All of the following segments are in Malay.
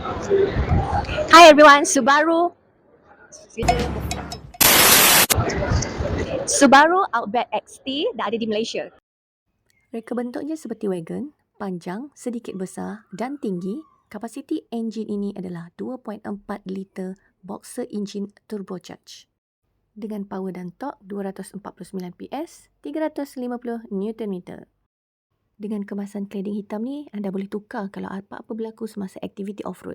Hi everyone, Subaru Outback XT dah ada di Malaysia. Reka bentuknya seperti wagon, panjang, sedikit besar dan tinggi. Kapasiti enjin ini adalah 2.4 liter boxer engine turbocharged. Dengan power dan torque 249 PS, 350 Nm. Dengan kemasan cladding hitam ni, anda boleh tukar kalau apa-apa berlaku semasa aktiviti off-road.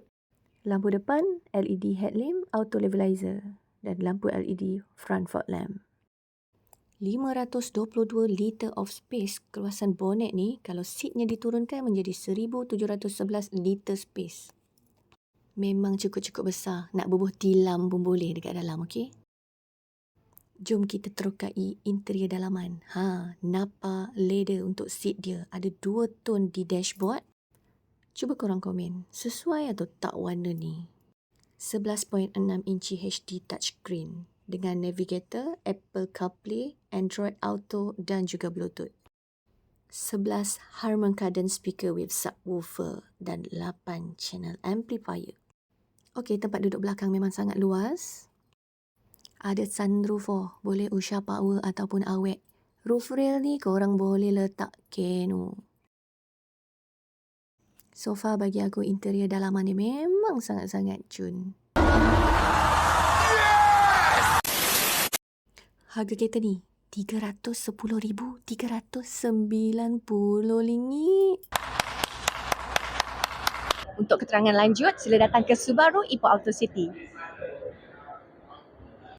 Lampu depan, LED headlamp, auto levelizer dan lampu LED front fog lamp. 522 liter of space keluasan bonnet ni kalau seatnya diturunkan menjadi 1711 liter space. Memang cukup-cukup besar. Nak bubuh tilam pun boleh dekat dalam, okey? Jom kita terokai interior dalaman. Napa leather untuk seat dia. Ada 2 tone di dashboard. Cuba korang komen, sesuai atau tak warna ni? 11.6 inci HD touchscreen dengan navigator, Apple CarPlay, Android Auto dan juga Bluetooth. 11 Harman Kardon speaker with subwoofer dan 8 channel amplifier. Okey, tempat duduk belakang memang sangat luas. Ada sunroof boleh usha power ataupun awet. Roof rail ni korang boleh letak keno. So far bagi aku interior dalaman ni memang sangat-sangat cun. Harga kereta ni RM310,390. Untuk keterangan lanjut, sila datang ke Subaru Ipoh Auto City.